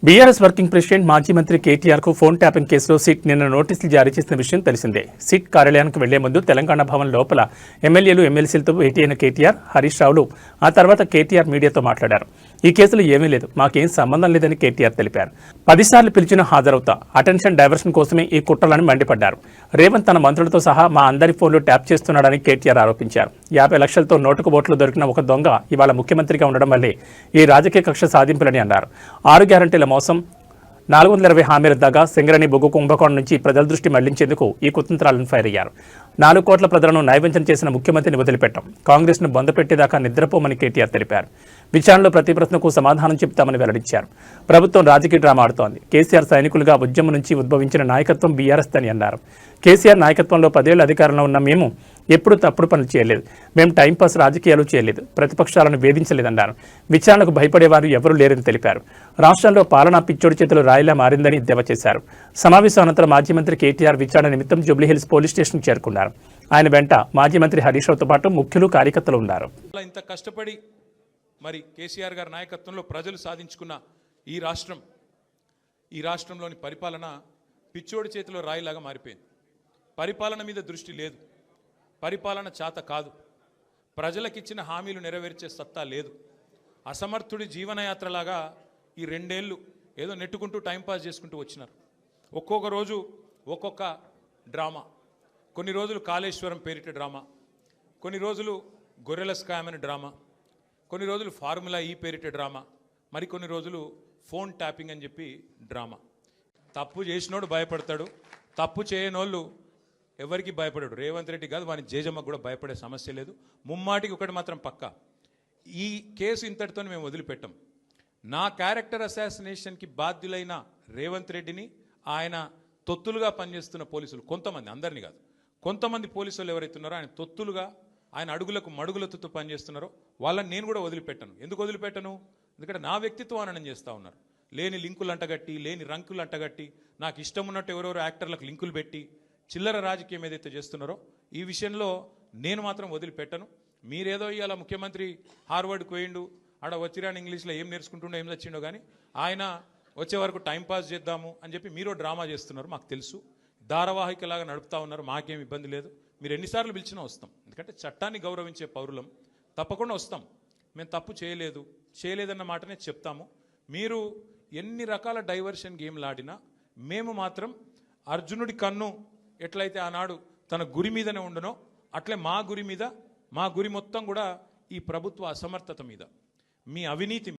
BRS working president మాజీ మంత్రి కేటీఆర్ కు ఫోన్ ట్యాపింగ్ కేసులో సిట్ నిన్న నోటీసులు జారీ చేసిన విషయం తెలిసిందే. సిట్ కార్యాలయానికి వెళ్లే ముందు తెలంగాణ భవన్ లోపల ఎమ్మెల్యేలు ఎమ్మెల్సీలతో భేటీ అయిన కేటీఆర్, హరీష్ రావులు ఆ తర్వాత కేటీఆర్ మీడియాతో మాట్లాడారు. ఈ కేసులో ఏమీ లేదు, మాకేం సంబంధం లేదని కేటీఆర్ తెలిపారు. 10 సార్లు పిలిచినా హాజరవుతా, అటెన్షన్ డైవర్షన్ కోసమే ఈ కుట్రలని మండిపడ్డారు. రేవంత్ తన మంత్రులతో సహా మా అందరి ఫోన్లు ట్యాప్ చేస్తున్నాడని కేటీఆర్ ఆరోపించారు. 50 లక్షలతో నోటుకు ఓట్లు దొరికిన ఒక దొంగ ఇవాళ ముఖ్యమంత్రిగా ఉండడం వల్లే ఈ రాజకీయ కక్ష సాధింపులని అన్నారు. 6 గ్యారంటీల మోసం, 420 హామీల దాగా సింగరేణి బొగ్గు కుంభకోణం నుంచి ప్రజల దృష్టి మళ్లించేందుకు ఈ కుతంత్రాలను ఫైర్ అయ్యారు. 4 కోట్ల ప్రజలను నైవంచన చేసిన ముఖ్యమంత్రిని వదిలిపెట్టాం, కాంగ్రెస్ను బొందపెట్టేదాకా నిద్రపోమని కేటీఆర్ తెలిపారు. విచారణలో ప్రతి ప్రశ్నకు సమాధానం చెప్తామని వెల్లడించారు. ప్రభుత్వం రాజకీయ డ్రామా ఆడుతోంది. కేసీఆర్ సైనికులుగా ఉద్యమం నుంచి ఉద్భవించిన నాయకత్వం బీఆర్ఎస్ అని అన్నారు. కేసీఆర్ నాయకత్వంలో 10 ఏళ్ల అధికారంలో ఉన్న మేము ఎప్పుడు తప్పుడు పనులు చేయలేదు, మేము టైంపాస్ రాజకీయాలు చేయలేదు, ప్రతిపక్షాలను వేధించలేదన్నారు. విచారణకు భయపడేవారు ఎవరూ లేరని తెలిపారు. రాష్ట్రంలో పాలనా పిచ్చోడి చేతులు రాయిలా మారిందని ఎద్దేవా చేశారు. సమావేశం అనంతరం మాజీ మంత్రి కేటీఆర్ విచారణ నిమిత్తం జూబ్లీహిల్స్ పోలీస్ స్టేషన్కు చేరుకున్నారు. ఆయన వెంట మాజీ మంత్రి హరీష్ రావుతో పాటు ముఖ్యులు, కార్యకర్తలు ఉన్నారు. ఇంత కష్టపడి మరి కేసీఆర్ గారి నాయకత్వంలో ప్రజలు సాధించుకున్న ఈ రాష్ట్రంలోని పరిపాలన పిచ్చోడి చేతిలో రాయిలాగా మారిపోయింది. పరిపాలన మీద దృష్టి లేదు, పరిపాలన చేత కాదు, ప్రజలకిచ్చిన హామీలు నెరవేర్చే సత్తా లేదు. అసమర్థుడి జీవనయాత్రలాగా ఈ 2 ఏళ్ళు ఏదో నెట్టుకుంటూ టైంపాస్ చేసుకుంటూ వచ్చినారు. ఒక్కొక్క రోజు ఒక్కొక్క డ్రామా. కొన్ని రోజులు కాళేశ్వరం పేరిట డ్రామా, కొన్ని రోజులు గొర్రెల స్కామ్ అనే డ్రామా, కొన్ని రోజులు ఫార్ములా ఈ పేరిట డ్రామా, మరికొన్ని రోజులు ఫోన్ ట్యాపింగ్ అని చెప్పి డ్రామా. తప్పు చేసినోడు భయపడతాడు, తప్పు చేయనోళ్ళు ఎవరికి భయపడాడు. రేవంత్ రెడ్డి కాదు, వాని జేజమ్మకు కూడా భయపడే సమస్య లేదు. ముమ్మాటికి ఒకటి మాత్రం పక్కా, ఈ కేసు ఇంతటితో మేము వదిలిపెట్టాం. నా క్యారెక్టర్ అసాసినేషన్కి బాధ్యులైన రేవంత్ రెడ్డిని ఆయన తొత్తులుగా పనిచేస్తున్న పోలీసులు కొంతమంది, అందరినీ కాదు, కొంతమంది పోలీసులు ఎవరైతే ఉన్నారో ఆయన తొత్తులుగా, ఆయన అడుగులకు మడుగులతో పనిచేస్తున్నారో వాళ్ళని నేను కూడా వదిలిపెట్టను. ఎందుకు వదిలిపెట్టను? ఎందుకంటే నా వ్యక్తిత్వం హననం చేస్తూ ఉన్నారు. లేని లింకులు అంటగట్టి, లేని రంకులు అంటగట్టి, నాకు ఇష్టం ఉన్నట్టు ఎవరెవరో యాక్టర్లకు లింకులు పెట్టి చిల్లర రాజకీయం ఏదైతే చేస్తున్నారో ఈ విషయంలో నేను మాత్రం వదిలిపెట్టను. మీరేదో ఇవాళ ముఖ్యమంత్రి హార్వర్డ్కి పోయిండు, ఆడ వచ్చిరాని ఇంగ్లీష్లో ఏం నేర్చుకుంటుండో ఏం తెచ్చిండో కానీ ఆయన వచ్చే వరకు టైంపాస్ చేద్దాము అని చెప్పి మీరు డ్రామా చేస్తున్నారు. మాకు తెలుసు, ధారావాహికలాగా నడుపుతా ఉన్నారు. మాకేం ఇబ్బంది లేదు, మీరు ఎన్నిసార్లు పిలిచినా వస్తాం. ఎందుకంటే చట్టాన్ని గౌరవించే పౌరులం, తప్పకుండా వస్తాం. మేము తప్పు చేయలేదన్న మాటనే చెప్తాము. మీరు ఎన్ని రకాల డైవర్షన్ గేమ్లు ఆడినా మేము మాత్రం అర్జునుడి కన్ను ఎట్లయితే ఆనాడు తన గురి మీదనే ఉండనో అట్లే మా గురి మొత్తం కూడా ఈ ప్రభుత్వ అసమర్థత మీద, మీ అవినీతి